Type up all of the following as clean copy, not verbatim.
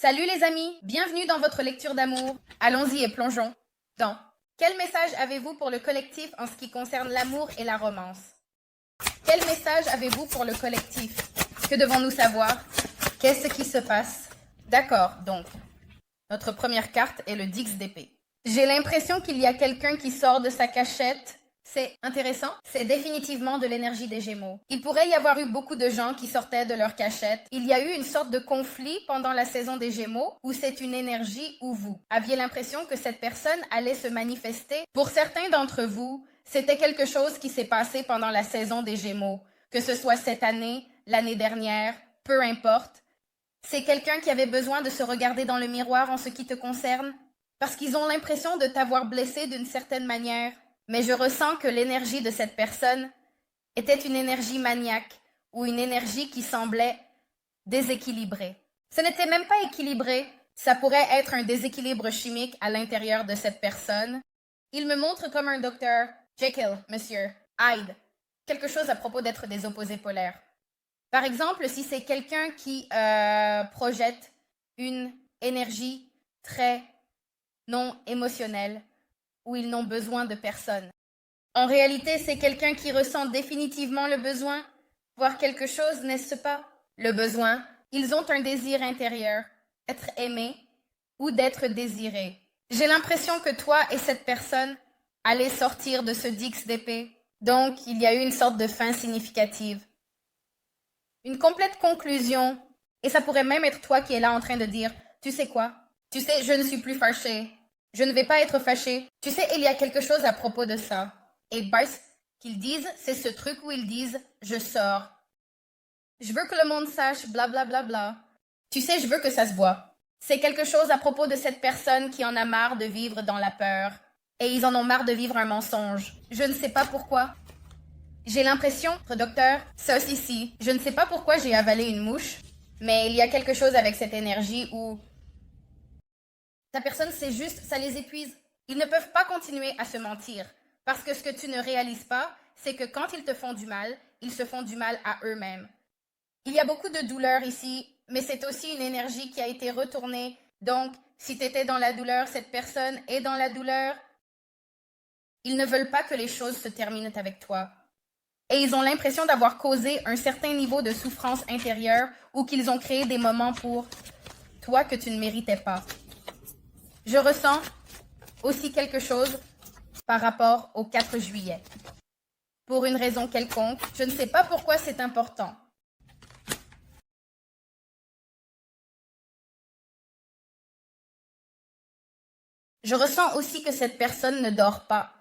Salut les amis, bienvenue dans votre lecture d'amour. Allons-y et plongeons dans quel message avez-vous pour le collectif en ce qui concerne l'amour et la romance? Quel message avez-vous pour le collectif? Que devons-nous savoir? Qu'est-ce qui se passe? D'accord, donc, notre première carte est le 10 d'épée. J'ai l'impression qu'il y a quelqu'un qui sort de sa cachette. C'est intéressant, c'est définitivement de l'énergie des Gémeaux. Il pourrait y avoir eu beaucoup de gens qui sortaient de leur cachette. Il y a eu une sorte de conflit pendant la saison des Gémeaux où c'est une énergie où vous aviez l'impression que cette personne allait se manifester. Pour certains d'entre vous, c'était quelque chose qui s'est passé pendant la saison des Gémeaux, que ce soit cette année, l'année dernière, peu importe. C'est quelqu'un qui avait besoin de se regarder dans le miroir en ce qui te concerne, parce qu'ils ont l'impression de t'avoir blessé d'une certaine manière. Mais je ressens que l'énergie de cette personne était une énergie maniaque ou une énergie qui semblait déséquilibrée. Ce n'était même pas équilibré, ça pourrait être un déséquilibre chimique à l'intérieur de cette personne. Il me montre comme un docteur Jekyll, monsieur, Hyde, quelque chose à propos d'être des opposés polaires. Par exemple, si c'est quelqu'un qui projette une énergie très non émotionnelle, où ils n'ont besoin de personne. En réalité, c'est quelqu'un qui ressent définitivement le besoin, voire quelque chose, n'est-ce pas? Le besoin. Ils ont un désir intérieur, être aimé ou d'être désiré. J'ai l'impression que toi et cette personne allez sortir de ce 10 d'épée. Donc, il y a eu une sorte de fin significative. Une complète conclusion. Et ça pourrait même être toi qui es là en train de dire, tu sais quoi? Tu sais, je ne suis plus fâchée. Je ne vais pas être fâchée. Tu sais, il y a quelque chose à propos de ça. Et parce qu'ils disent, c'est ce truc où ils disent, je sors. Je veux que le monde sache, bla bla bla bla. Tu sais, je veux que ça se voit. C'est quelque chose à propos de cette personne qui en a marre de vivre dans la peur. Et ils en ont marre de vivre un mensonge. Je ne sais pas pourquoi. J'ai l'impression, docteur, ça aussi, je ne sais pas pourquoi j'ai avalé une mouche, mais il y a quelque chose avec cette énergie où ta personne, c'est juste, ça les épuise. Ils ne peuvent pas continuer à se mentir. Parce que ce que tu ne réalises pas, c'est que quand ils te font du mal, ils se font du mal à eux-mêmes. Il y a beaucoup de douleur ici, mais c'est aussi une énergie qui a été retournée. Donc, si tu étais dans la douleur, cette personne est dans la douleur. Ils ne veulent pas que les choses se terminent avec toi. Et ils ont l'impression d'avoir causé un certain niveau de souffrance intérieure ou qu'ils ont créé des moments pour toi que tu ne méritais pas. Je ressens aussi quelque chose par rapport au 4 juillet. Pour une raison quelconque, je ne sais pas pourquoi c'est important. Je ressens aussi que cette personne ne dort pas.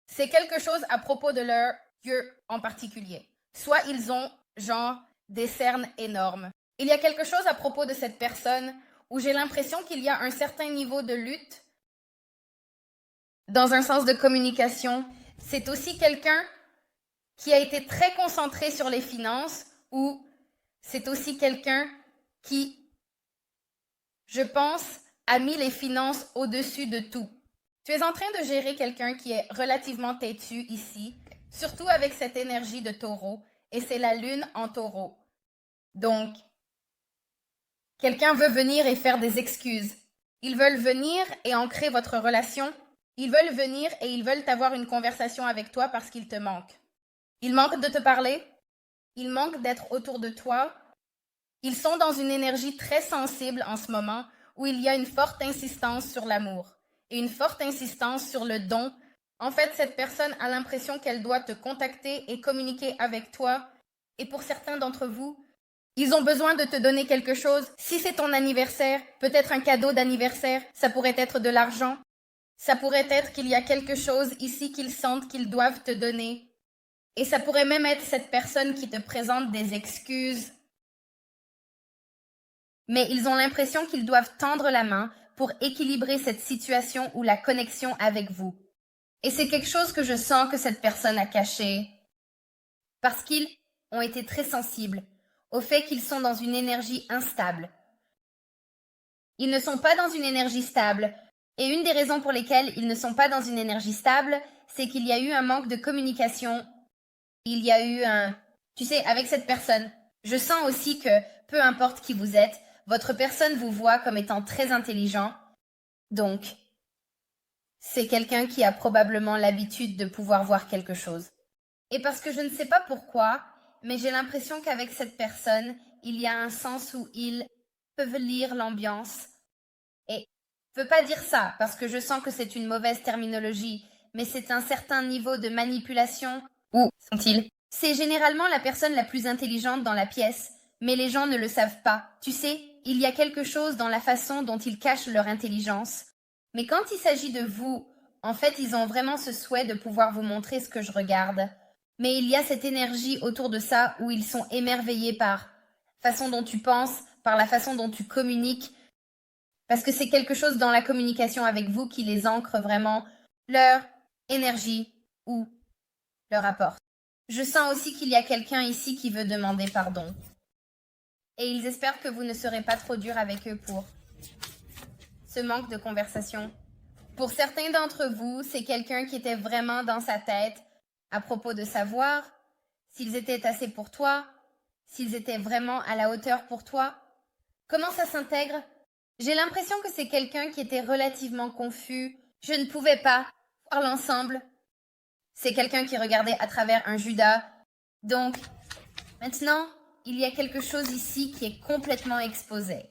C'est quelque chose à propos de leurs yeux en particulier. Soit ils ont, genre, des cernes énormes. Il y a quelque chose à propos de cette personne où j'ai l'impression qu'il y a un certain niveau de lutte dans un sens de communication. C'est aussi quelqu'un qui a été très concentré sur les finances ou c'est aussi quelqu'un qui, je pense, a mis les finances au-dessus de tout. Tu es en train de gérer quelqu'un qui est relativement têtu ici, surtout avec cette énergie de taureau, et c'est la lune en taureau. Donc, quelqu'un veut venir et faire des excuses. Ils veulent venir et ancrer votre relation. Ils veulent venir et ils veulent avoir une conversation avec toi parce qu'ils te manquent. Ils manquent de te parler. Ils manquent d'être autour de toi. Ils sont dans une énergie très sensible en ce moment où il y a une forte insistance sur l'amour et une forte insistance sur le don. En fait, cette personne a l'impression qu'elle doit te contacter et communiquer avec toi. Et pour certains d'entre vous, ils ont besoin de te donner quelque chose. Si c'est ton anniversaire, peut-être un cadeau d'anniversaire, ça pourrait être de l'argent. Ça pourrait être qu'il y a quelque chose ici qu'ils sentent qu'ils doivent te donner. Et ça pourrait même être cette personne qui te présente des excuses. Mais ils ont l'impression qu'ils doivent tendre la main pour équilibrer cette situation ou la connexion avec vous. Et c'est quelque chose que je sens que cette personne a caché. Parce qu'ils ont été très sensibles au fait qu'ils sont dans une énergie instable. Ils ne sont pas dans une énergie stable. Et une des raisons pour lesquelles ils ne sont pas dans une énergie stable, c'est qu'il y a eu un manque de communication. Il y a eu un... Tu sais, avec cette personne, je sens aussi que, peu importe qui vous êtes, votre personne vous voit comme étant très intelligent, donc c'est quelqu'un qui a probablement l'habitude de pouvoir voir quelque chose. Et parce que je ne sais pas pourquoi, mais j'ai l'impression qu'avec cette personne, il y a un sens où ils peuvent lire l'ambiance. Et je ne veux pas dire ça, parce que je sens que c'est une mauvaise terminologie, mais c'est un certain niveau de manipulation. Où sont-ils? C'est généralement la personne la plus intelligente dans la pièce, mais les gens ne le savent pas. Tu sais, il y a quelque chose dans la façon dont ils cachent leur intelligence. Mais quand il s'agit de vous, en fait, ils ont vraiment ce souhait de pouvoir vous montrer ce que je regarde. Mais il y a cette énergie autour de ça où ils sont émerveillés par la façon dont tu penses, par la façon dont tu communiques, parce que c'est quelque chose dans la communication avec vous qui les ancre vraiment, leur énergie ou leur apporte. Je sens aussi qu'il y a quelqu'un ici qui veut demander pardon. Et ils espèrent que vous ne serez pas trop dur avec eux pour ce manque de conversation. Pour certains d'entre vous, c'est quelqu'un qui était vraiment dans sa tête à propos de savoir s'ils étaient assez pour toi, s'ils étaient vraiment à la hauteur pour toi. Comment ça s'intègre? J'ai l'impression que c'est quelqu'un qui était relativement confus. Je ne pouvais pas voir l'ensemble. C'est quelqu'un qui regardait à travers un Judas. Donc, maintenant, il y a quelque chose ici qui est complètement exposé.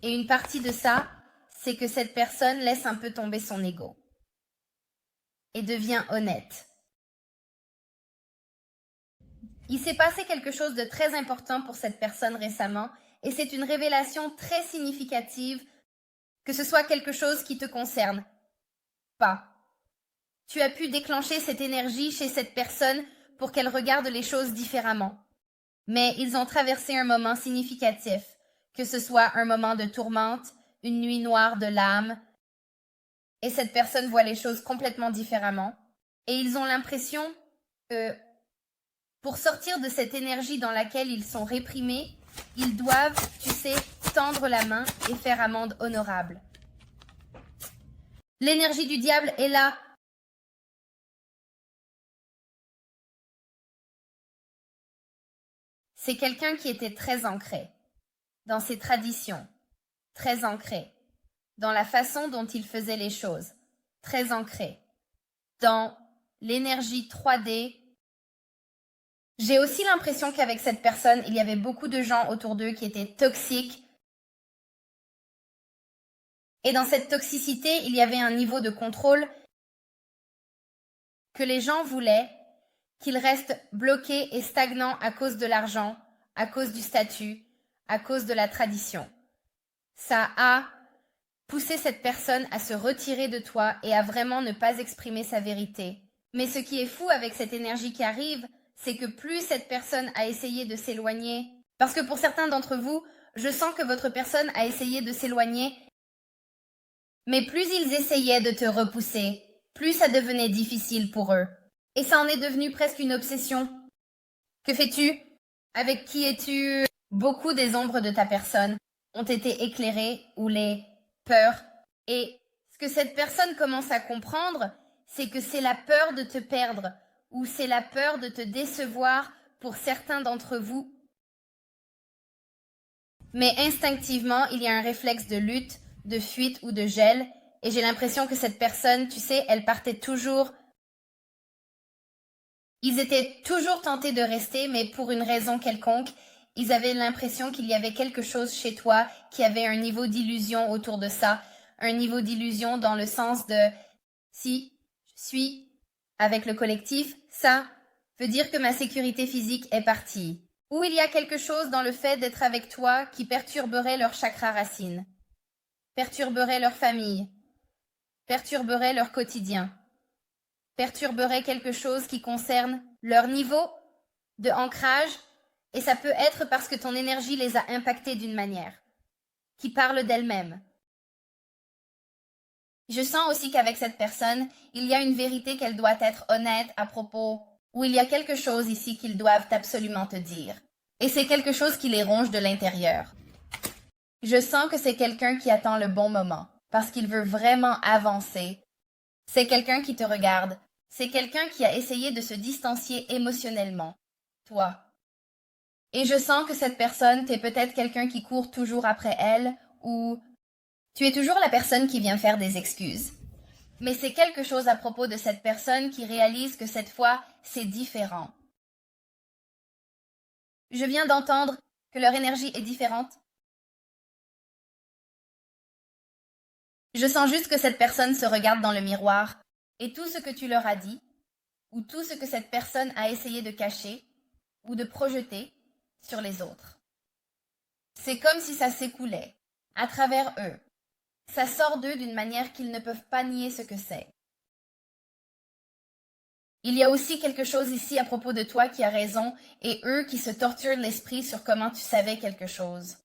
Et une partie de ça, c'est que cette personne laisse un peu tomber son ego et devient honnête. Il s'est passé quelque chose de très important pour cette personne récemment et c'est une révélation très significative que ce soit quelque chose qui te concerne. Pas. Tu as pu déclencher cette énergie chez cette personne pour qu'elle regarde les choses différemment. Mais ils ont traversé un moment significatif, que ce soit un moment de tourmente, une nuit noire de l'âme, et cette personne voit les choses complètement différemment. Et ils ont l'impression que pour sortir de cette énergie dans laquelle ils sont réprimés, ils doivent, tu sais, tendre la main et faire amende honorable. L'énergie du diable est là. C'est quelqu'un qui était très ancré dans ses traditions, très ancré dans la façon dont il faisait les choses, très ancré dans l'énergie 3D. J'ai aussi l'impression qu'avec cette personne, il y avait beaucoup de gens autour d'eux qui étaient toxiques. Et dans cette toxicité, il y avait un niveau de contrôle que les gens voulaient qu'ils restent bloqués et stagnants à cause de l'argent, à cause du statut, à cause de la tradition. Ça a poussé cette personne à se retirer de toi et à vraiment ne pas exprimer sa vérité. Mais ce qui est fou avec cette énergie qui arrive, c'est que plus cette personne a essayé de s'éloigner, parce que pour certains d'entre vous, je sens que votre personne a essayé de s'éloigner, mais plus ils essayaient de te repousser, plus ça devenait difficile pour eux. Et ça en est devenu presque une obsession. Que fais-tu? Avec qui es-tu? Beaucoup des ombres de ta personne ont été éclairées ou les peurs. Et ce que cette personne commence à comprendre, c'est que c'est la peur de te perdre ou c'est la peur de te décevoir pour certains d'entre vous. Mais instinctivement, il y a un réflexe de lutte, de fuite ou de gel. Et j'ai l'impression que cette personne, tu sais, elle partait toujours. Ils étaient toujours tentés de rester, mais pour une raison quelconque, ils avaient l'impression qu'il y avait quelque chose chez toi qui avait un niveau d'illusion autour de ça. Un niveau d'illusion dans le sens de si je suis avec le collectif, ça veut dire que ma sécurité physique est partie. Ou il y a quelque chose dans le fait d'être avec toi qui perturberait leur chakra racine, perturberait leur famille, perturberait leur quotidien, perturberait quelque chose qui concerne leur niveau de ancrage, et ça peut être parce que ton énergie les a impactés d'une manière, qui parle d'elle-même. Je sens aussi qu'avec cette personne, il y a une vérité qu'elle doit être honnête à propos, ou il y a quelque chose ici qu'ils doivent absolument te dire. Et c'est quelque chose qui les ronge de l'intérieur. Je sens que c'est quelqu'un qui attend le bon moment, parce qu'il veut vraiment avancer. C'est quelqu'un qui te regarde. C'est quelqu'un qui a essayé de se distancier émotionnellement. Toi. Et je sens que cette personne, t'es peut-être quelqu'un qui court toujours après elle, ou tu es toujours la personne qui vient faire des excuses. Mais c'est quelque chose à propos de cette personne qui réalise que cette fois, c'est différent. Je viens d'entendre que leur énergie est différente. Je sens juste que cette personne se regarde dans le miroir et tout ce que tu leur as dit, ou tout ce que cette personne a essayé de cacher ou de projeter sur les autres. C'est comme si ça s'écoulait à travers eux. Ça sort d'eux d'une manière qu'ils ne peuvent pas nier ce que c'est. Il y a aussi quelque chose ici à propos de toi qui a raison et eux qui se torturent l'esprit sur comment tu savais quelque chose.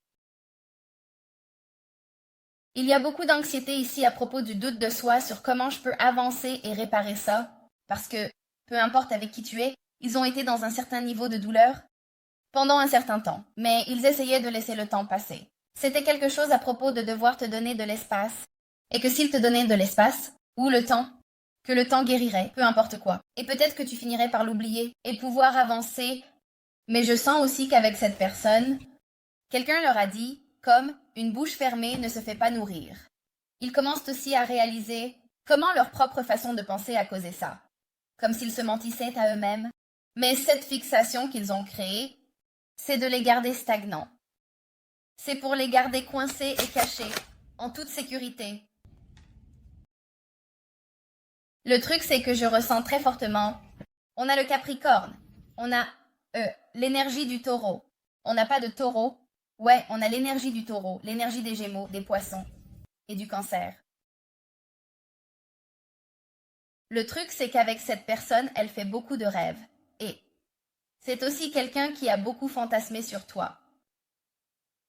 Il y a beaucoup d'anxiété ici à propos du doute de soi sur comment je peux avancer et réparer ça, parce que, peu importe avec qui tu es, ils ont été dans un certain niveau de douleur pendant un certain temps, mais ils essayaient de laisser le temps passer. C'était quelque chose à propos de devoir te donner de l'espace, et que s'ils te donnaient de l'espace, ou le temps, que le temps guérirait, peu importe quoi. Et peut-être que tu finirais par l'oublier et pouvoir avancer, mais je sens aussi qu'avec cette personne, quelqu'un leur a dit, comme une bouche fermée ne se fait pas nourrir. Ils commencent aussi à réaliser comment leur propre façon de penser a causé ça, comme s'ils se mentissaient à eux-mêmes. Mais cette fixation qu'ils ont créée, c'est de les garder stagnants. C'est pour les garder coincés et cachés, en toute sécurité. Le truc, c'est que je ressens très fortement, on a le Capricorne, on a l'énergie du taureau. On n'a pas de taureau. Ouais, on a l'énergie du taureau, l'énergie des Gémeaux, des Poissons et du Cancer. Le truc, c'est qu'avec cette personne, elle fait beaucoup de rêves. Et c'est aussi quelqu'un qui a beaucoup fantasmé sur toi.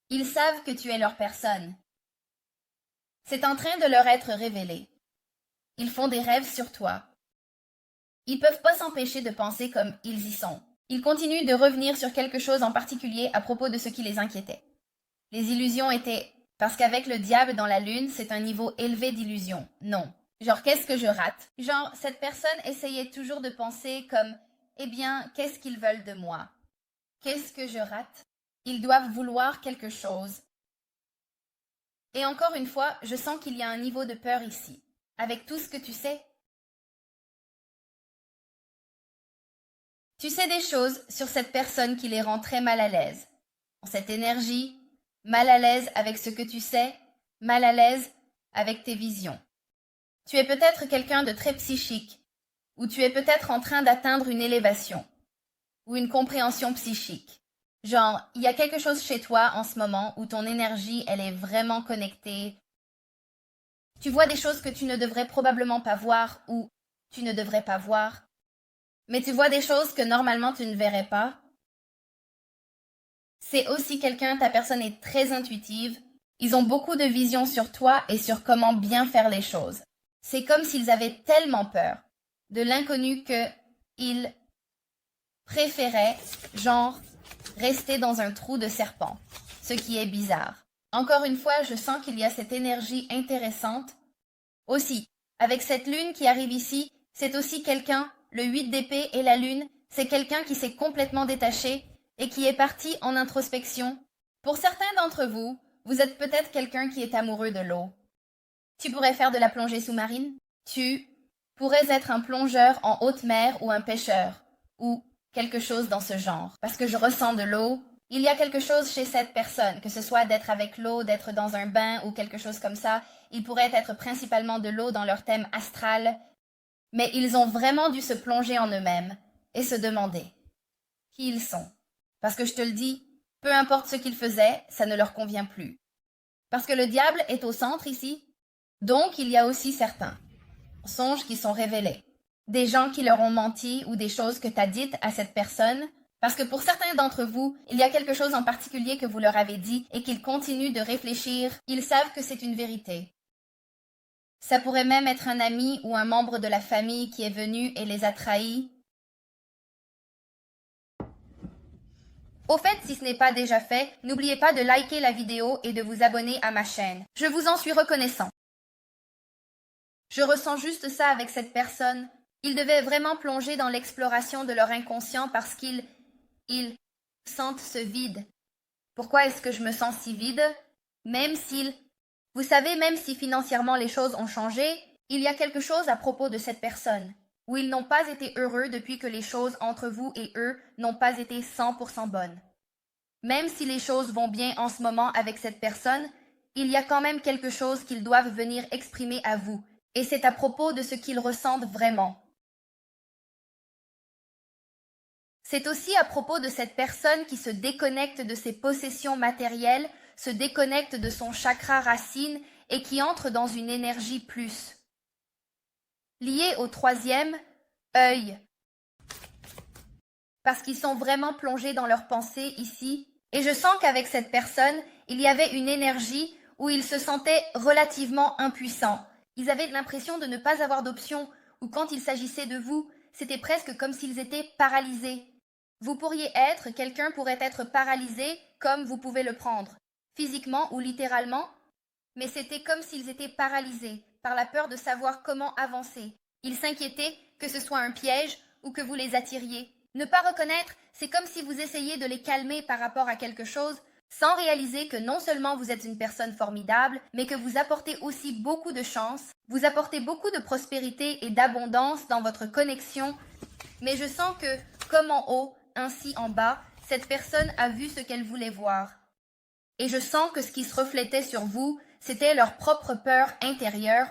Ils savent que tu es leur personne. C'est en train de leur être révélé. Ils font des rêves sur toi. Ils peuvent pas s'empêcher de penser comme ils y sont. Ils continuent de revenir sur quelque chose en particulier à propos de ce qui les inquiétait. Les illusions étaient... Parce qu'avec le diable dans la lune, c'est un niveau élevé d'illusion. Non. Genre, qu'est-ce que je rate? Genre, cette personne essayait toujours de penser comme, eh bien, qu'est-ce qu'ils veulent de moi? Qu'est-ce que je rate? Ils doivent vouloir quelque chose. Et encore une fois, je sens qu'il y a un niveau de peur ici. Avec tout ce que tu sais. Tu sais des choses sur cette personne qui les rend très mal à l'aise. Cette énergie, mal à l'aise avec ce que tu sais, mal à l'aise avec tes visions. Tu es peut-être quelqu'un de très psychique, ou tu es peut-être en train d'atteindre une élévation, ou une compréhension psychique. Genre, il y a quelque chose chez toi en ce moment où ton énergie, elle est vraiment connectée. Tu vois des choses que tu ne devrais probablement pas voir ou tu ne devrais pas voir. Mais tu vois des choses que normalement tu ne verrais pas. C'est aussi quelqu'un, ta personne est très intuitive. Ils ont beaucoup de visions sur toi et sur comment bien faire les choses. C'est comme s'ils avaient tellement peur de l'inconnu que ils préféraient, genre, rester dans un trou de serpent, ce qui est bizarre. Encore une fois, je sens qu'il y a cette énergie intéressante. Aussi, avec cette lune qui arrive ici, c'est aussi quelqu'un, le 8 d'épée et la lune, c'est quelqu'un qui s'est complètement détaché et qui est parti en introspection. Pour certains d'entre vous, vous êtes peut-être quelqu'un qui est amoureux de l'eau. Tu pourrais faire de la plongée sous-marine. Tu pourrais être un plongeur en haute mer ou un pêcheur, ou quelque chose dans ce genre. Parce que je ressens de l'eau. Il y a quelque chose chez cette personne, que ce soit d'être avec l'eau, d'être dans un bain ou quelque chose comme ça. Il pourrait être principalement de l'eau dans leur thème astral. Mais ils ont vraiment dû se plonger en eux-mêmes et se demander qui ils sont. Parce que je te le dis, peu importe ce qu'ils faisaient, ça ne leur convient plus. Parce que le diable est au centre ici. Donc, il y a aussi certains songes qui sont révélés. Des gens qui leur ont menti ou des choses que tu as dites à cette personne. Parce que pour certains d'entre vous, il y a quelque chose en particulier que vous leur avez dit et qu'ils continuent de réfléchir. Ils savent que c'est une vérité. Ça pourrait même être un ami ou un membre de la famille qui est venu et les a trahis. Au fait, si ce n'est pas déjà fait, n'oubliez pas de liker la vidéo et de vous abonner à ma chaîne. Je vous en suis reconnaissant. Je ressens juste ça avec cette personne. Ils devaient vraiment plonger dans l'exploration de leur inconscient parce qu'ils sentent ce vide. Pourquoi est-ce que je me sens si vide? Même s'il... Vous savez, même si financièrement les choses ont changé, il y a quelque chose à propos de cette personne, où ils n'ont pas été heureux depuis que les choses entre vous et eux n'ont pas été 100% bonnes. Même si les choses vont bien en ce moment avec cette personne, il y a quand même quelque chose qu'ils doivent venir exprimer à vous, et c'est à propos de ce qu'ils ressentent vraiment. C'est aussi à propos de cette personne qui se déconnecte de ses possessions matérielles, se déconnecte de son chakra racine et qui entre dans une énergie plus. Liée au troisième, œil. Parce qu'ils sont vraiment plongés dans leurs pensées ici. Et je sens qu'avec cette personne, il y avait une énergie où ils se sentaient relativement impuissants. Ils avaient l'impression de ne pas avoir d'option, ou quand il s'agissait de vous, c'était presque comme s'ils étaient paralysés. Quelqu'un pourrait être paralysé comme vous pouvez le prendre, physiquement ou littéralement, mais c'était comme s'ils étaient paralysés par la peur de savoir comment avancer. Ils s'inquiétaient que ce soit un piège ou que vous les attiriez. Ne pas reconnaître, c'est comme si vous essayiez de les calmer par rapport à quelque chose, sans réaliser que non seulement vous êtes une personne formidable, mais que vous apportez aussi beaucoup de chance, vous apportez beaucoup de prospérité et d'abondance dans votre connexion. Mais je sens que, comme en haut, ainsi en bas, cette personne a vu ce qu'elle voulait voir. Et je sens que ce qui se reflétait sur vous, c'était leur propre peur intérieure.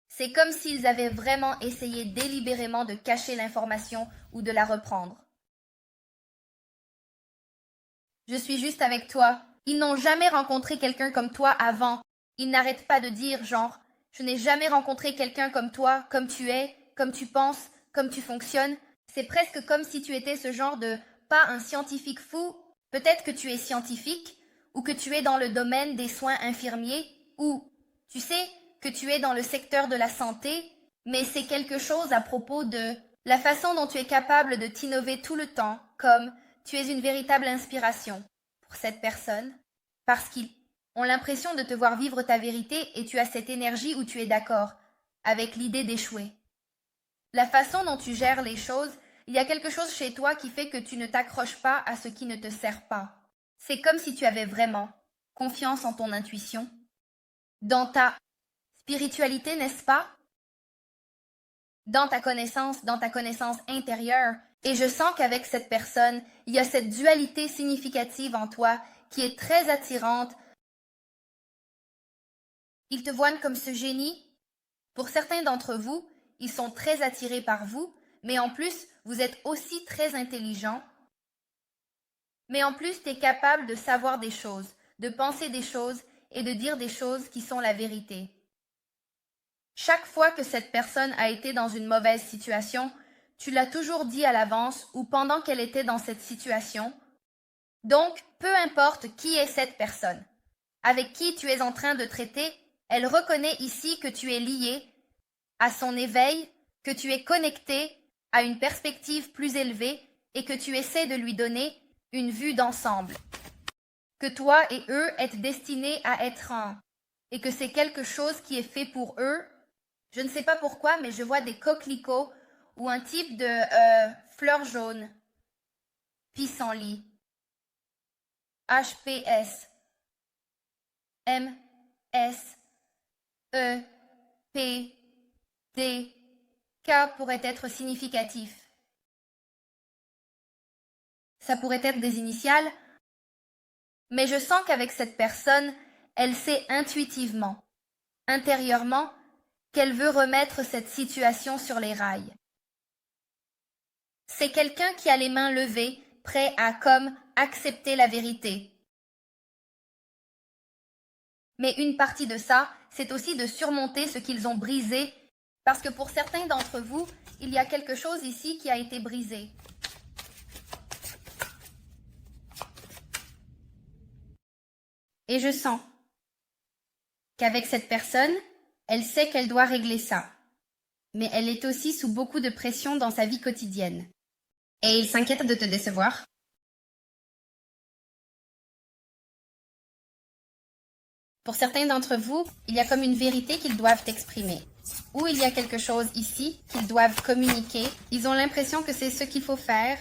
C'est comme s'ils avaient vraiment essayé délibérément de cacher l'information ou de la reprendre. Je suis juste avec toi. Ils n'ont jamais rencontré quelqu'un comme toi avant. Ils n'arrêtent pas de dire, genre, je n'ai jamais rencontré quelqu'un comme toi, comme tu es, comme tu penses, comme tu fonctionnes. C'est presque comme si tu étais ce genre de, pas un scientifique fou, peut-être que tu es scientifique, ou que tu es dans le domaine des soins infirmiers, ou, tu sais, que tu es dans le secteur de la santé, mais c'est quelque chose à propos de la façon dont tu es capable de t'innover tout le temps, comme tu es une véritable inspiration pour cette personne, parce qu'ils ont l'impression de te voir vivre ta vérité et tu as cette énergie où tu es d'accord avec l'idée d'échouer. La façon dont tu gères les choses, il y a quelque chose chez toi qui fait que tu ne t'accroches pas à ce qui ne te sert pas. C'est comme si tu avais vraiment confiance en ton intuition, dans ta spiritualité, n'est-ce pas? Dans ta connaissance intérieure. Et je sens qu'avec cette personne, il y a cette dualité significative en toi qui est très attirante. Ils te voient comme ce génie. Pour certains d'entre vous, ils sont très attirés par vous, mais en plus, vous êtes aussi très intelligent. Mais en plus, tu es capable de savoir des choses, de penser des choses et de dire des choses qui sont la vérité. Chaque fois que cette personne a été dans une mauvaise situation, tu l'as toujours dit à l'avance ou pendant qu'elle était dans cette situation. Donc, peu importe qui est cette personne, avec qui tu es en train de traiter, elle reconnaît ici que tu es lié à son éveil, que tu es connecté à une perspective plus élevée et que tu essaies de lui donner une vue d'ensemble. Que toi et eux êtes destinés à être un, et que c'est quelque chose qui est fait pour eux. Je ne sais pas pourquoi, mais je vois des coquelicots ou un type de fleurs jaunes. Pissenlit. HPS. MS. E. P. D. K pourrait être significatif. Ça pourrait être des initiales, mais je sens qu'avec cette personne, elle sait intuitivement, intérieurement, qu'elle veut remettre cette situation sur les rails. C'est quelqu'un qui a les mains levées, prêt à comme accepter la vérité. Mais une partie de ça, c'est aussi de surmonter ce qu'ils ont brisé, parce que pour certains d'entre vous, il y a quelque chose ici qui a été brisé. Et je sens qu'avec cette personne, elle sait qu'elle doit régler ça. Mais elle est aussi sous beaucoup de pression dans sa vie quotidienne. Et il s'inquiète de te décevoir. Pour certains d'entre vous, il y a comme une vérité qu'ils doivent exprimer. ou il y a quelque chose ici qu'ils doivent communiquer. Ils ont l'impression que c'est ce qu'il faut faire,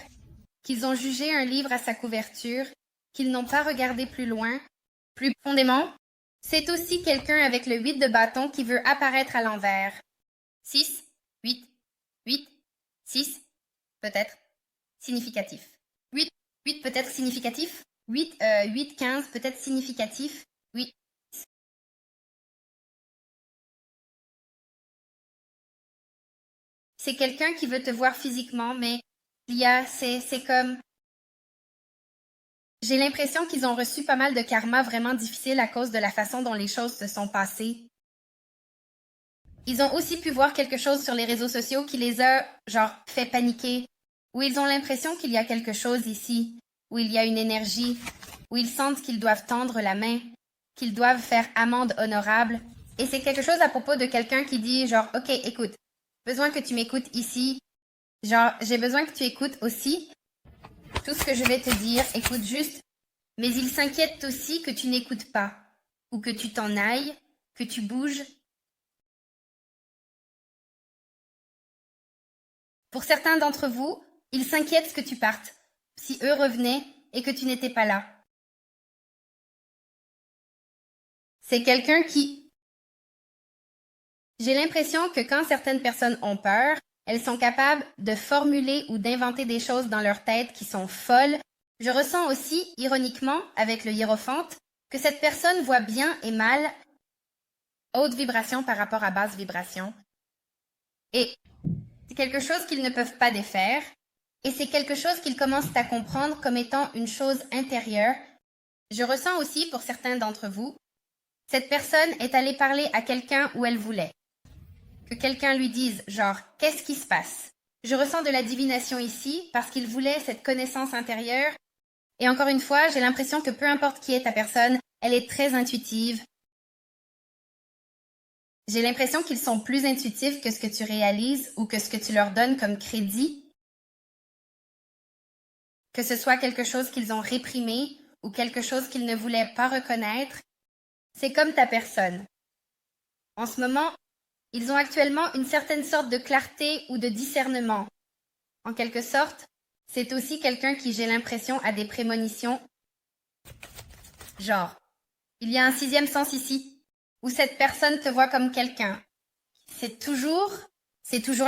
qu'ils ont jugé un livre à sa couverture, qu'ils n'ont pas regardé plus loin, plus profondément. C'est aussi quelqu'un avec le 8 de bâton qui veut apparaître à l'envers. 6, 8, 8, 6, peut-être significatif. 8, 8 peut-être significatif. 8, 8, 15 peut-être significatif. 8. C'est quelqu'un qui veut te voir physiquement, mais c'est comme, j'ai l'impression qu'ils ont reçu pas mal de karma vraiment difficile à cause de la façon dont les choses se sont passées. Ils ont aussi pu voir quelque chose sur les réseaux sociaux qui les a, fait paniquer, où ils ont l'impression qu'il y a quelque chose ici, où il y a une énergie, où ils sentent qu'ils doivent tendre la main, qu'ils doivent faire amende honorable. Et c'est quelque chose à propos de quelqu'un qui dit OK, écoute, besoin que tu m'écoutes ici. J'ai besoin que tu écoutes aussi tout ce que je vais te dire, écoute juste. Mais ils s'inquiètent aussi que tu n'écoutes pas, ou que tu t'en ailles, que tu bouges. Pour certains d'entre vous, ils s'inquiètent que tu partes, si eux revenaient et que tu n'étais pas là. C'est quelqu'un qui... J'ai l'impression que quand certaines personnes ont peur, elles sont capables de formuler ou d'inventer des choses dans leur tête qui sont folles. Je ressens aussi, ironiquement, avec le hiérophante, que cette personne voit bien et mal haute vibration par rapport à basse vibration. Et c'est quelque chose qu'ils ne peuvent pas défaire. Et c'est quelque chose qu'ils commencent à comprendre comme étant une chose intérieure. Je ressens aussi, pour certains d'entre vous, cette personne est allée parler à quelqu'un où elle voulait. Que quelqu'un lui dise, qu'est-ce qui se passe? Je ressens de la divination ici parce qu'il voulait cette connaissance intérieure. Et encore une fois, j'ai l'impression que peu importe qui est ta personne, elle est très intuitive. J'ai l'impression qu'ils sont plus intuitifs que ce que tu réalises ou que ce que tu leur donnes comme crédit. Que ce soit quelque chose qu'ils ont réprimé ou quelque chose qu'ils ne voulaient pas reconnaître, c'est comme ta personne. En ce moment, ils ont actuellement une certaine sorte de clarté ou de discernement. En quelque sorte, c'est aussi quelqu'un qui, j'ai l'impression, a des prémonitions. Il y a un 6e sens ici, où cette personne te voit comme quelqu'un. C'est toujours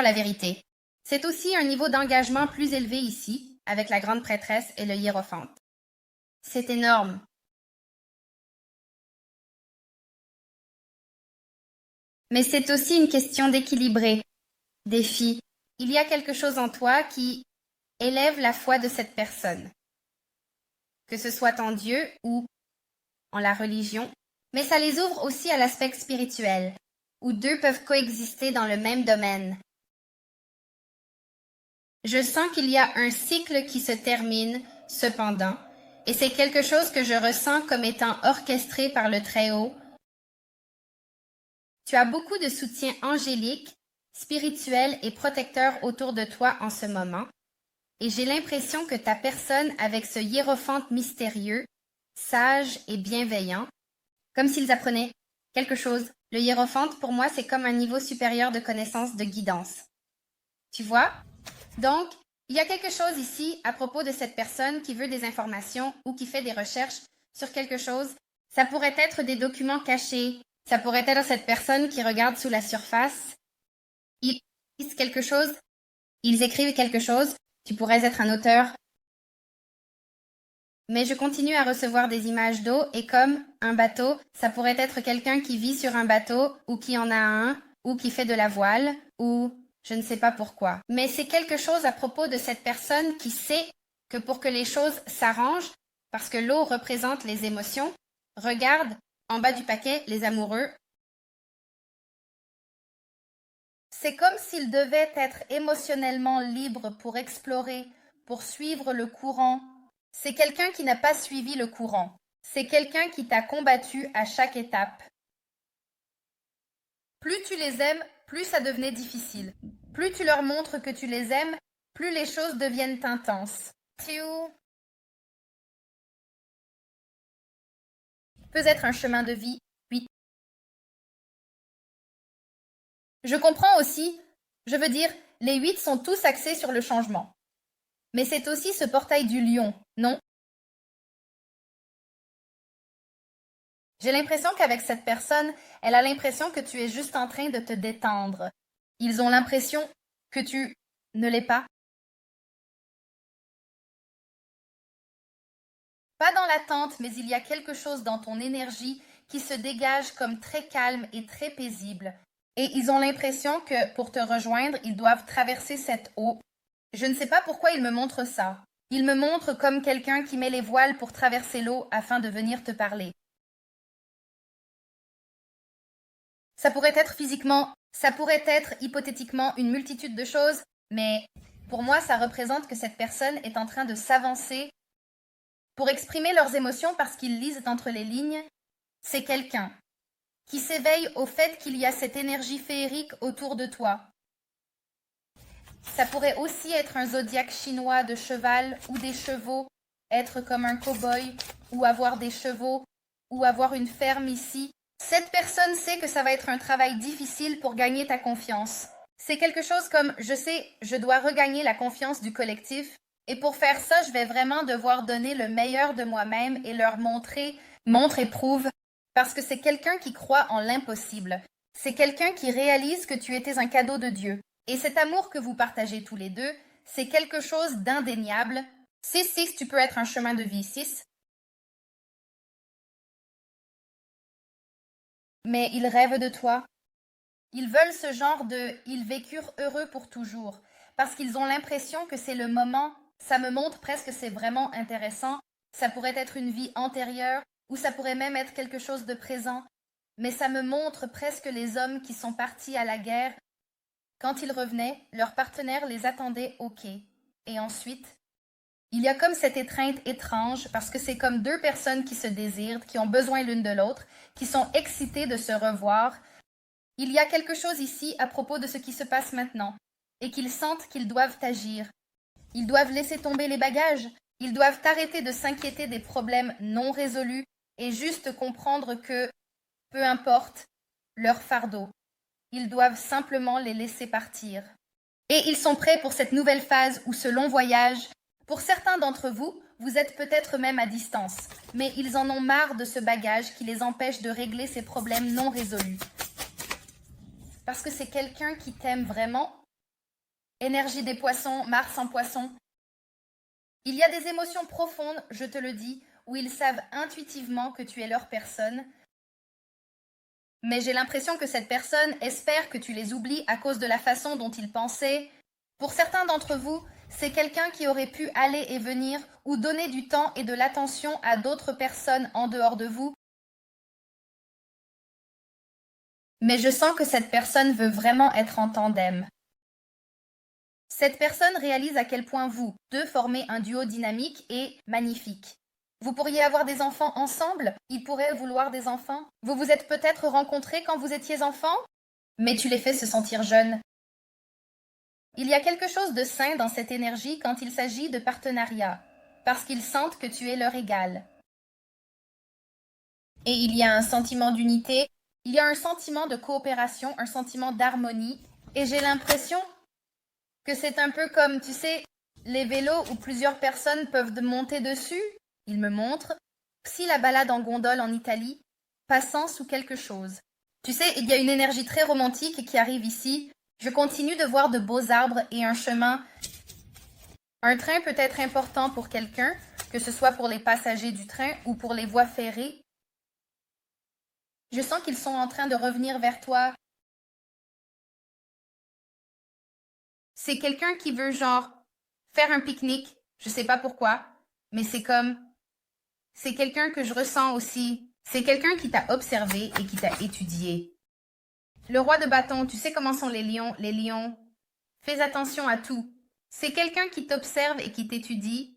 la vérité. C'est aussi un niveau d'engagement plus élevé ici, avec la grande prêtresse et le hiérophante. C'est énorme. Mais c'est aussi une question d'équilibrer. Défi. Il y a quelque chose en toi qui élève la foi de cette personne. Que ce soit en Dieu ou en la religion. Mais ça les ouvre aussi à l'aspect spirituel, où deux peuvent coexister dans le même domaine. Je sens qu'il y a un cycle qui se termine, cependant, et c'est quelque chose que je ressens comme étant orchestré par le Très-Haut. Tu as beaucoup de soutien angélique, spirituel et protecteur autour de toi en ce moment, et j'ai l'impression que ta personne avec ce hiérophante mystérieux, sage et bienveillant, comme s'ils apprenaient quelque chose. Le hiérophante, pour moi, c'est comme un niveau supérieur de connaissance, de guidance. Tu vois? Donc, il y a quelque chose ici à propos de cette personne qui veut des informations ou qui fait des recherches sur quelque chose. Ça pourrait être des documents cachés. Ça pourrait être cette personne qui regarde sous la surface. Ils disent quelque chose. Ils écrivent quelque chose. Tu pourrais être un auteur. Mais je continue à recevoir des images d'eau et comme un bateau, ça pourrait être quelqu'un qui vit sur un bateau ou qui en a un ou qui fait de la voile ou je ne sais pas pourquoi. Mais c'est quelque chose à propos de cette personne qui sait que pour que les choses s'arrangent, parce que l'eau représente les émotions, regarde en bas du paquet les amoureux. C'est comme s'ils devaient être émotionnellement libres pour explorer, pour suivre le courant. C'est quelqu'un qui n'a pas suivi le courant. C'est quelqu'un qui t'a combattu à chaque étape. Plus tu les aimes, plus ça devenait difficile. Plus tu leur montres que tu les aimes, plus les choses deviennent intenses. Tu peux être un chemin de vie. Oui. Je comprends aussi, je veux dire, les 8 sont tous axés sur le changement. Mais c'est aussi ce portail du lion, non? J'ai l'impression qu'avec cette personne, elle a l'impression que tu es juste en train de te détendre. Ils ont l'impression que tu ne l'es pas. Pas dans l'attente, mais il y a quelque chose dans ton énergie qui se dégage comme très calme et très paisible. Et ils ont l'impression que pour te rejoindre, ils doivent traverser cette eau. Je ne sais pas pourquoi ils me montrent ça. Ils me montrent comme quelqu'un qui met les voiles pour traverser l'eau afin de venir te parler. Ça pourrait être physiquement, ça pourrait être hypothétiquement une multitude de choses, mais pour moi, ça représente que cette personne est en train de s'avancer pour exprimer leurs émotions parce qu'ils lisent entre les lignes. C'est quelqu'un qui s'éveille au fait qu'il y a cette énergie féerique autour de toi. Ça pourrait aussi être un zodiaque chinois de cheval ou des chevaux, être comme un cow-boy ou avoir des chevaux ou avoir une ferme ici. Cette personne sait que ça va être un travail difficile pour gagner ta confiance. C'est quelque chose comme je sais, je dois regagner la confiance du collectif et pour faire ça, je vais vraiment devoir donner le meilleur de moi-même et leur montrer, montre et prouve, parce que c'est quelqu'un qui croit en l'impossible. C'est quelqu'un qui réalise que tu étais un cadeau de Dieu. Et cet amour que vous partagez tous les deux, c'est quelque chose d'indéniable. 6-6, tu peux être un chemin de vie 6. Mais ils rêvent de toi. Ils veulent ce genre de « ils vécurent heureux pour toujours » parce qu'ils ont l'impression que c'est le moment. Ça me montre presque que c'est vraiment intéressant. Ça pourrait être une vie antérieure ou ça pourrait même être quelque chose de présent. Mais ça me montre presque les hommes qui sont partis à la guerre. Quand ils revenaient, leur partenaire les attendait au quai. Et ensuite, il y a comme cette étreinte étrange parce que c'est comme deux personnes qui se désirent, qui ont besoin l'une de l'autre, qui sont excitées de se revoir. Il y a quelque chose ici à propos de ce qui se passe maintenant et qu'ils sentent qu'ils doivent agir. Ils doivent laisser tomber les bagages. Ils doivent arrêter de s'inquiéter des problèmes non résolus et juste comprendre que, peu importe, leur fardeau, ils doivent simplement les laisser partir. Et ils sont prêts pour cette nouvelle phase ou ce long voyage. Pour certains d'entre vous, vous êtes peut-être même à distance, mais ils en ont marre de ce bagage qui les empêche de régler ces problèmes non résolus. Parce que c'est quelqu'un qui t'aime vraiment. Énergie des poissons, Mars en poisson. Il y a des émotions profondes, je te le dis, où ils savent intuitivement que tu es leur personne. Mais j'ai l'impression que cette personne espère que tu les oublies à cause de la façon dont ils pensaient. Pour certains d'entre vous, c'est quelqu'un qui aurait pu aller et venir ou donner du temps et de l'attention à d'autres personnes en dehors de vous. Mais je sens que cette personne veut vraiment être en tandem. Cette personne réalise à quel point vous deux formez un duo dynamique et magnifique. Vous pourriez avoir des enfants ensemble, il pourrait vouloir des enfants. Vous vous êtes peut-être rencontrés quand vous étiez enfant, mais tu les fais se sentir jeunes. Il y a quelque chose de sain dans cette énergie quand il s'agit de partenariat, parce qu'ils sentent que tu es leur égal. Et il y a un sentiment d'unité, il y a un sentiment de coopération, un sentiment d'harmonie, et j'ai l'impression que c'est un peu comme, tu sais, les vélos où plusieurs personnes peuvent monter dessus. Il me montre. Si la balade en gondole en Italie, passant sous quelque chose. Tu sais, il y a une énergie très romantique qui arrive ici. Je continue de voir de beaux arbres et un chemin. Un train peut être important pour quelqu'un, que ce soit pour les passagers du train ou pour les voies ferrées. Je sens qu'ils sont en train de revenir vers toi. C'est quelqu'un qui veut genre faire un pique-nique. Je sais pas pourquoi, mais c'est comme... C'est quelqu'un que je ressens aussi. C'est quelqu'un qui t'a observé et qui t'a étudié. Le roi de bâton, tu sais comment sont les lions. Les lions, fais attention à tout. C'est quelqu'un qui t'observe et qui t'étudie.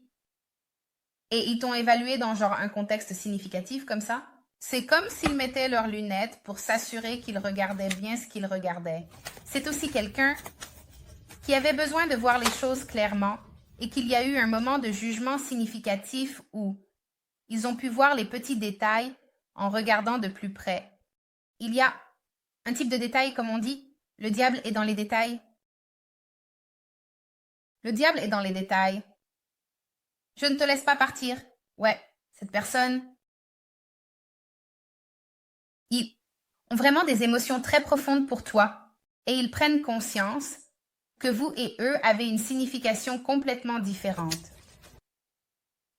Et ils t'ont évalué dans genre un contexte significatif comme ça. C'est comme s'ils mettaient leurs lunettes pour s'assurer qu'ils regardaient bien ce qu'ils regardaient. C'est aussi quelqu'un qui avait besoin de voir les choses clairement et qu'il y a eu un moment de jugement significatif où ils ont pu voir les petits détails en regardant de plus près. Il y a un type de détail, comme on dit, Le diable est dans les détails. Le diable est dans les détails. Je ne te laisse pas partir. Ouais, cette personne, ils ont vraiment des émotions très profondes pour toi et ils prennent conscience que vous et eux avez une signification complètement différente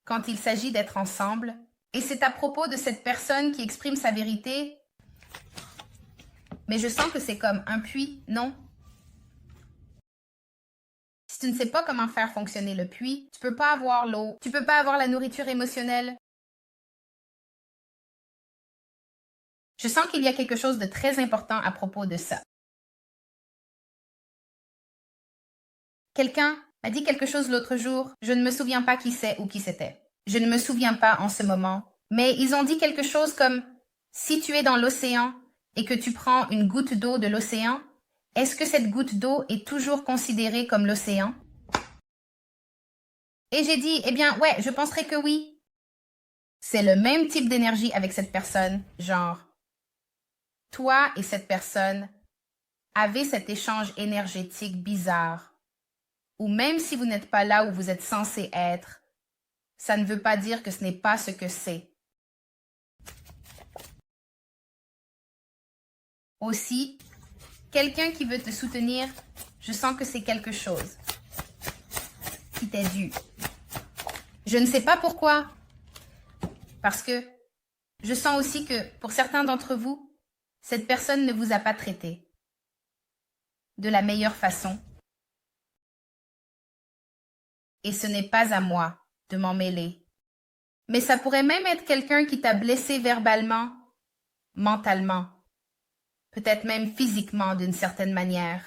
quand il s'agit d'être ensemble. Et c'est à propos de cette personne qui exprime sa vérité. Mais je sens que c'est comme un puits, non? Si tu ne sais pas comment faire fonctionner le puits, tu peux pas avoir l'eau, tu peux pas avoir la nourriture émotionnelle. Je sens qu'il y a quelque chose de très important à propos de ça. Quelqu'un m'a dit quelque chose l'autre jour, je ne me souviens pas qui c'est ou qui c'était. Je ne me souviens pas en ce moment, mais ils ont dit quelque chose comme si tu es dans l'océan et que tu prends une goutte d'eau de l'océan, est-ce que cette goutte d'eau est toujours considérée comme l'océan? Et j'ai dit, eh bien, ouais, je penserais que oui. C'est le même type d'énergie avec cette personne, genre, toi et cette personne avez cet échange énergétique bizarre, ou même si vous n'êtes pas là où vous êtes censé être, ça ne veut pas dire que ce n'est pas ce que c'est. Aussi, quelqu'un qui veut te soutenir, je sens que c'est quelque chose qui t'est dû. Je ne sais pas pourquoi, parce que je sens aussi que pour certains d'entre vous, cette personne ne vous a pas traité de la meilleure façon. Et ce n'est pas à moi de m'en mêler. Mais ça pourrait même être quelqu'un qui t'a blessé verbalement, mentalement, peut-être même physiquement d'une certaine manière.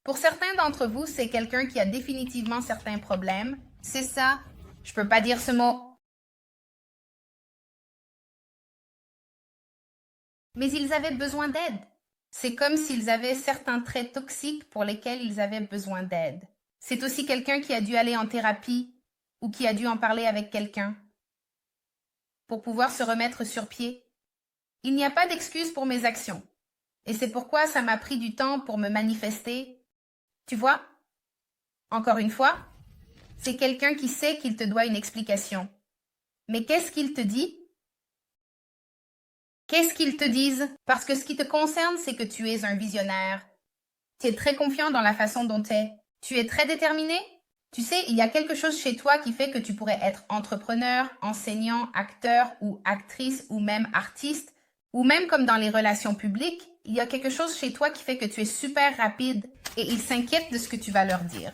Pour certains d'entre vous, c'est quelqu'un qui a définitivement certains problèmes. C'est ça. Je peux pas dire ce mot. Mais ils avaient besoin d'aide. C'est comme s'ils avaient certains traits toxiques pour lesquels ils avaient besoin d'aide. C'est aussi quelqu'un qui a dû aller en thérapie ou qui a dû en parler avec quelqu'un pour pouvoir se remettre sur pied. Il n'y a pas d'excuse pour mes actions. Et c'est pourquoi ça m'a pris du temps pour me manifester. Tu vois, encore une fois, c'est quelqu'un qui sait qu'il te doit une explication. Mais qu'est-ce qu'il te dit? Qu'est-ce qu'ils te disent? Parce que ce qui te concerne, c'est que tu es un visionnaire. Tu es très confiant dans la façon dont tu es. Tu es très déterminé. Tu sais, il y a quelque chose chez toi qui fait que tu pourrais être entrepreneur, enseignant, acteur ou actrice ou même artiste, ou même comme dans les relations publiques, il y a quelque chose chez toi qui fait que tu es super rapide et ils s'inquiètent de ce que tu vas leur dire.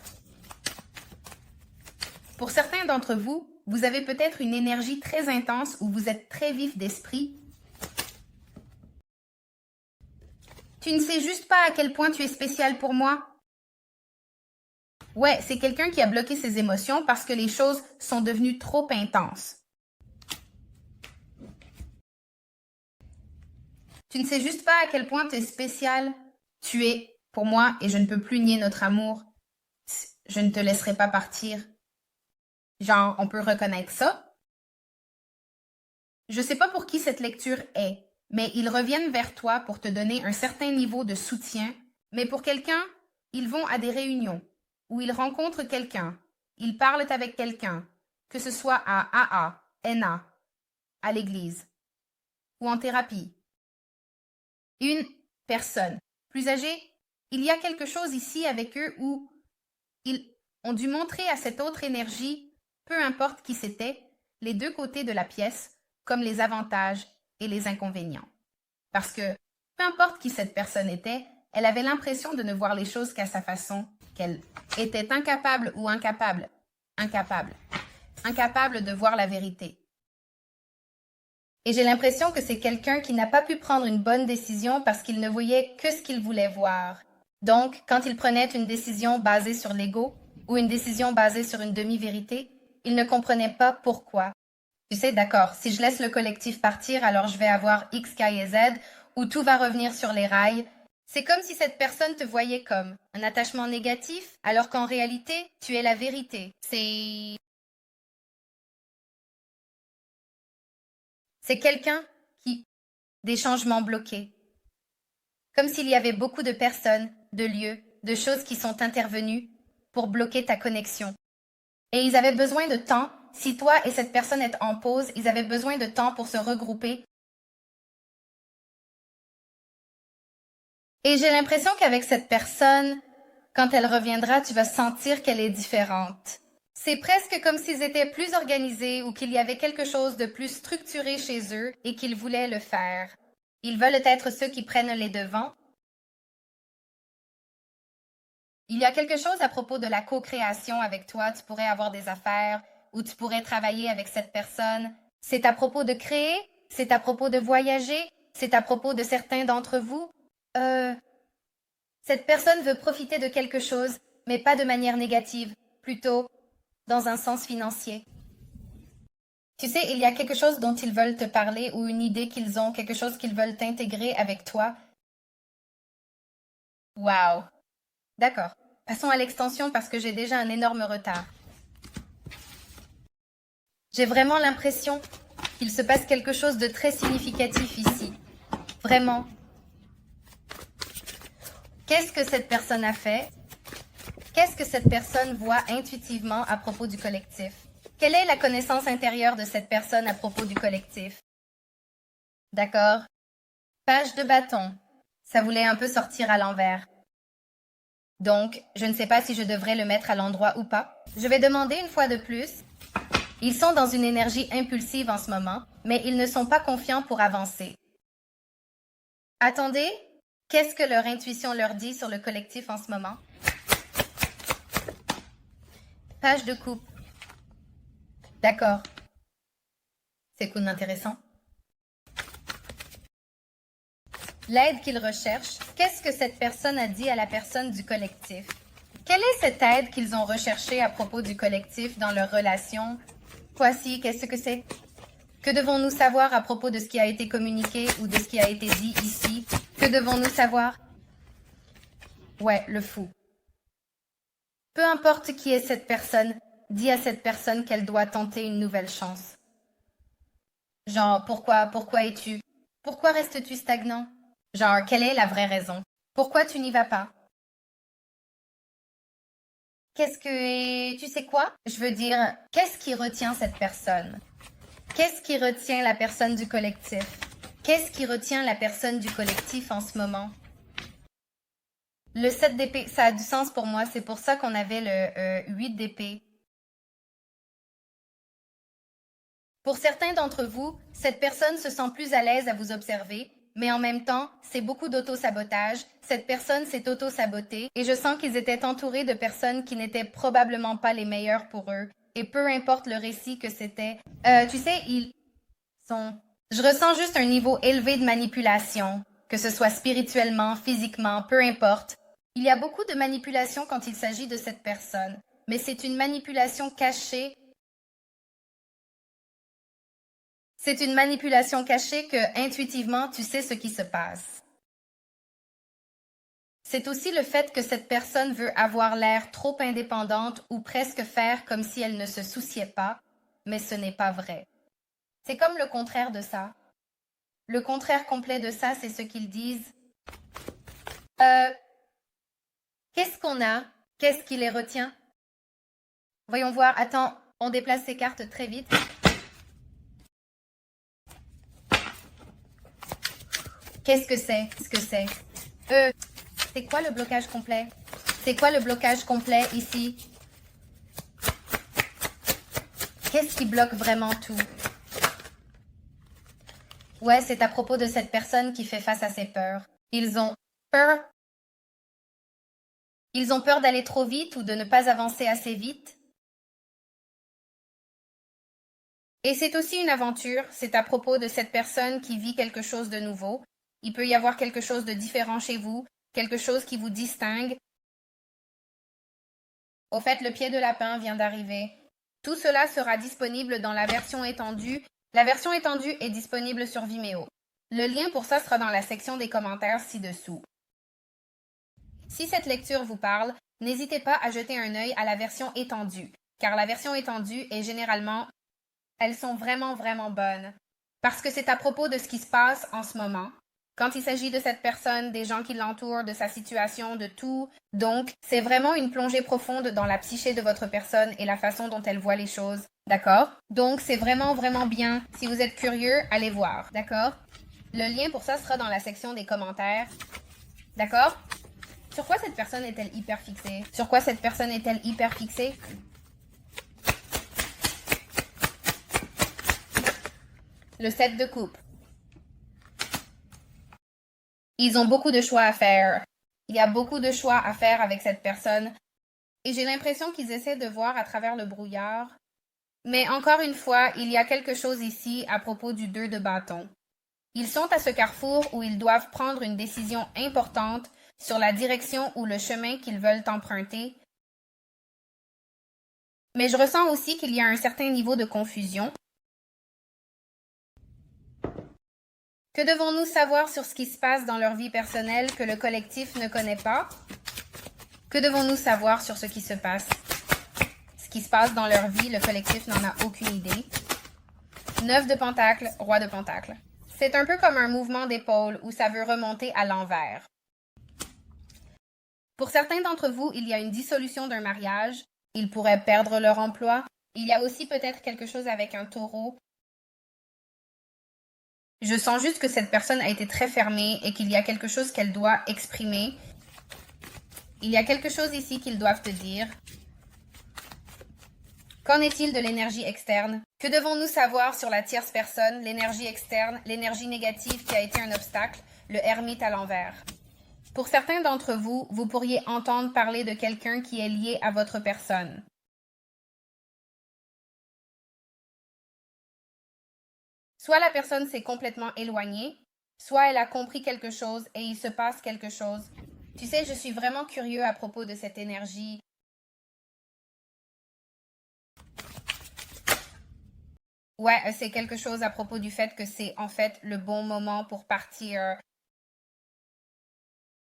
Pour certains d'entre vous, vous avez peut-être une énergie très intense où vous êtes très vif d'esprit. Tu ne sais juste pas à quel point tu es spécial pour moi. Ouais, c'est quelqu'un qui a bloqué ses émotions parce que les choses sont devenues trop intenses. Tu ne sais juste pas à quel point tu es spécial. Tu es pour moi et je ne peux plus nier notre amour. Je ne te laisserai pas partir. Genre, on peut reconnaître ça. Je sais pas pour qui cette lecture est, mais ils reviennent vers toi pour te donner un certain niveau de soutien. Mais pour quelqu'un, ils vont à des réunions où ils rencontrent quelqu'un, ils parlent avec quelqu'un, que ce soit à AA, NA, à l'église ou en thérapie. Une personne plus âgée, il y a quelque chose ici avec eux où ils ont dû montrer à cette autre énergie, peu importe qui c'était, les deux côtés de la pièce, comme les avantages et les inconvénients. Parce que, peu importe qui cette personne était, elle avait l'impression de ne voir les choses qu'à sa façon, qu'elle était incapable ou incapable de voir la vérité. Et j'ai l'impression que c'est quelqu'un qui n'a pas pu prendre une bonne décision parce qu'il ne voyait que ce qu'il voulait voir. Donc, quand il prenait une décision basée sur l'ego ou une décision basée sur une demi-vérité, il ne comprenait pas pourquoi. Tu sais, d'accord, si je laisse le collectif partir, alors je vais avoir X, Y et Z, où tout va revenir sur les rails. C'est comme si cette personne te voyait comme un attachement négatif, alors qu'en réalité, tu es la vérité. C'est quelqu'un qui... des changements bloqués. Comme s'il y avait beaucoup de personnes, de lieux, de choses qui sont intervenues pour bloquer ta connexion. Et ils avaient besoin de temps. Si toi et cette personne êtes en pause, ils avaient besoin de temps pour se regrouper. Et j'ai l'impression qu'avec cette personne, quand elle reviendra, tu vas sentir qu'elle est différente. C'est presque comme s'ils étaient plus organisés ou qu'il y avait quelque chose de plus structuré chez eux et qu'ils voulaient le faire. Ils veulent être ceux qui prennent les devants. Il y a quelque chose à propos de la co-création avec toi. Tu pourrais avoir des affaires ou tu pourrais travailler avec cette personne. C'est à propos de créer, c'est à propos de voyager, c'est à propos de certains d'entre vous. Cette personne veut profiter de quelque chose, mais pas de manière négative, plutôt dans un sens financier. Tu sais, il y a quelque chose dont ils veulent te parler ou une idée qu'ils ont, quelque chose qu'ils veulent intégrer avec toi. Wow. D'accord. Passons à l'extension parce que j'ai déjà un énorme retard. J'ai vraiment l'impression qu'il se passe quelque chose de très significatif ici. Vraiment. Qu'est-ce que cette personne a fait? Qu'est-ce que cette personne voit intuitivement à propos du collectif? Quelle est la connaissance intérieure de cette personne à propos du collectif? D'accord. Page de bâton. Ça voulait un peu sortir à l'envers. Donc, je ne sais pas si je devrais le mettre à l'endroit ou pas. Je vais demander une fois de plus. Ils sont dans une énergie impulsive en ce moment, mais ils ne sont pas confiants pour avancer. Attendez, qu'est-ce que leur intuition leur dit sur le collectif en ce moment? Page de coupe. D'accord. C'est cool, intéressant. L'aide qu'ils recherchent, qu'est-ce que cette personne a dit à la personne du collectif? Quelle est cette aide qu'ils ont recherchée à propos du collectif dans leur relation? Voici, qu'est-ce que c'est? Que devons-nous savoir à propos de ce qui a été communiqué ou de ce qui a été dit ici? Que devons-nous savoir? Ouais, le fou. Peu importe qui est cette personne, dis à cette personne qu'elle doit tenter une nouvelle chance. Genre, pourquoi es-tu? Pourquoi restes-tu stagnant? Genre, quelle est la vraie raison? Pourquoi tu n'y vas pas? Tu sais quoi? Je veux dire, qu'est-ce qui retient cette personne? Qu'est-ce qui retient la personne du collectif? Qu'est-ce qui retient la personne du collectif en ce moment? Le 7 d'épée, ça a du sens pour moi. C'est pour ça qu'on avait le 8 d'épée. Pour certains d'entre vous, cette personne se sent plus à l'aise à vous observer, mais en même temps, c'est beaucoup d'auto-sabotage. Cette personne s'est auto-sabotée et je sens qu'ils étaient entourés de personnes qui n'étaient probablement pas les meilleures pour eux. Et peu importe le récit que c'était, tu sais, ils sont... Je ressens juste un niveau élevé de manipulation, que ce soit spirituellement, physiquement, peu importe. Il y a beaucoup de manipulation quand il s'agit de cette personne, mais c'est une manipulation cachée. C'est une manipulation cachée que, intuitivement, tu sais ce qui se passe. C'est aussi le fait que cette personne veut avoir l'air trop indépendante ou presque faire comme si elle ne se souciait pas, mais ce n'est pas vrai. C'est comme le contraire de ça. Le contraire complet de ça, c'est ce qu'ils disent. Qu'est-ce qu'on a? Qu'est-ce qui les retient? Voyons voir. Attends, on déplace ces cartes très vite. Qu'est-ce que c'est? Ce que c'est? C'est quoi le blocage complet? C'est quoi le blocage complet ici? Qu'est-ce qui bloque vraiment tout? Ouais, c'est à propos de cette personne qui fait face à ses peurs. Ils ont peur. Ils ont peur d'aller trop vite ou de ne pas avancer assez vite. Et c'est aussi une aventure. C'est à propos de cette personne qui vit quelque chose de nouveau. Il peut y avoir quelque chose de différent chez vous, quelque chose qui vous distingue. Au fait, le pied de lapin vient d'arriver. Tout cela sera disponible dans la version étendue. La version étendue est disponible sur Vimeo. Le lien pour ça sera dans la section des commentaires ci-dessous. Si cette lecture vous parle, n'hésitez pas à jeter un œil à la version étendue, car la version étendue est généralement... Elles sont vraiment, vraiment bonnes. Parce que c'est à propos de ce qui se passe en ce moment. quand il s'agit de cette personne, des gens qui l'entourent, de sa situation, de tout. Donc, c'est vraiment une plongée profonde dans la psyché de votre personne et la façon dont elle voit les choses. D'accord? Donc, c'est vraiment, vraiment bien. Si vous êtes curieux, allez voir. D'accord? Le lien pour ça sera dans la section des commentaires. D'accord? Sur quoi cette personne est-elle hyper fixée? Sur quoi cette personne est-elle hyper fixée? Le 7 de coupe. Ils ont beaucoup de choix à faire. Il y a beaucoup de choix à faire avec cette personne. Et j'ai l'impression qu'ils essaient de voir à travers le brouillard. Mais encore une fois, il y a quelque chose ici à propos du 2 de bâton. Ils sont à ce carrefour où ils doivent prendre une décision importante sur la direction ou le chemin qu'ils veulent emprunter. Mais je ressens aussi qu'il y a un certain niveau de confusion. Que devons-nous savoir sur ce qui se passe dans leur vie personnelle que le collectif ne connaît pas? Que devons-nous savoir sur ce qui se passe? Ce qui se passe dans leur vie, le collectif n'en a aucune idée. 9 de Pentacle, Roi de Pentacle. C'est un peu comme un mouvement d'épaule où ça veut remonter à l'envers. Pour certains d'entre vous, il y a une dissolution d'un mariage. Ils pourraient perdre leur emploi. Il y a aussi peut-être quelque chose avec un taureau. Je sens juste que cette personne a été très fermée et qu'il y a quelque chose qu'elle doit exprimer. Il y a quelque chose ici qu'ils doivent te dire. Qu'en est-il de l'énergie externe? Que devons-nous savoir sur la tierce personne, l'énergie externe, l'énergie négative qui a été un obstacle, le ermite à l'envers? Pour certains d'entre vous, vous pourriez entendre parler de quelqu'un qui est lié à votre personne. Soit la personne s'est complètement éloignée, soit elle a compris quelque chose et il se passe quelque chose. Tu sais, je suis vraiment curieux à propos de cette énergie. Ouais, c'est quelque chose à propos du fait que c'est en fait le bon moment pour partir.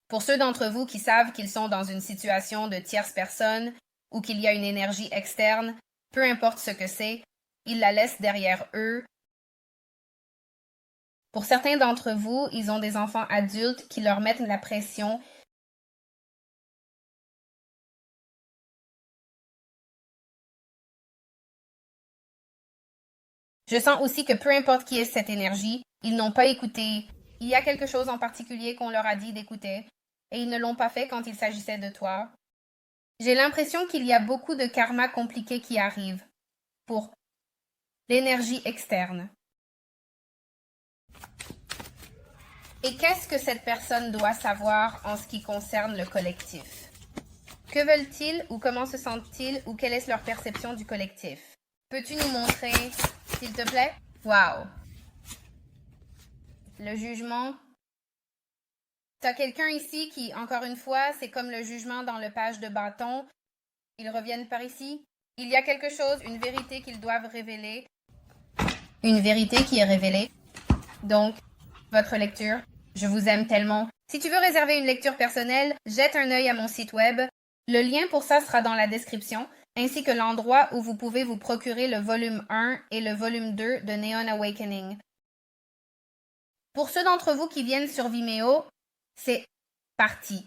Pour ceux d'entre vous qui savent qu'ils sont dans une situation de tierce personne ou qu'il y a une énergie externe, peu importe ce que c'est, ils la laissent derrière eux. Pour certains d'entre vous, ils ont des enfants adultes qui leur mettent la pression. Je sens aussi que peu importe qui est cette énergie, ils n'ont pas écouté. Il y a quelque chose en particulier qu'on leur a dit d'écouter, et ils ne l'ont pas fait quand il s'agissait de toi. J'ai l'impression qu'il y a beaucoup de karma compliqué qui arrive pour l'énergie externe. Et qu'est-ce que cette personne doit savoir en ce qui concerne le collectif? Que veulent-ils ou comment se sentent-ils ou quelle est leur perception du collectif? Peux-tu nous montrer, s'il te plaît? Wow! Le jugement. T'as quelqu'un ici qui, encore une fois, c'est comme le jugement dans le page de bâton. Ils reviennent par ici. Il y a quelque chose, une vérité qu'ils doivent révéler. Une vérité qui est révélée. Donc, votre lecture. Je vous aime tellement. Si tu veux réserver une lecture personnelle, jette un œil à mon site web. Le lien pour ça sera dans la description, ainsi que l'endroit où vous pouvez vous procurer le volume 1 et le volume 2 de Neon Awakening. Pour ceux d'entre vous qui viennent sur Vimeo, c'est parti.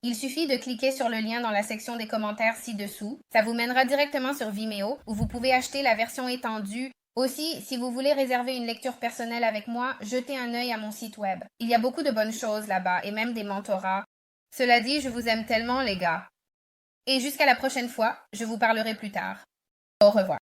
Il suffit de cliquer sur le lien dans la section des commentaires ci-dessous. Ça vous mènera directement sur Vimeo, où vous pouvez acheter la version étendue. Aussi, si vous voulez réserver une lecture personnelle avec moi, jetez un œil à mon site web. Il y a beaucoup de bonnes choses là-bas, et même des mentorats. Cela dit, je vous aime tellement, les gars. Et jusqu'à la prochaine fois, je vous parlerai plus tard. Au revoir.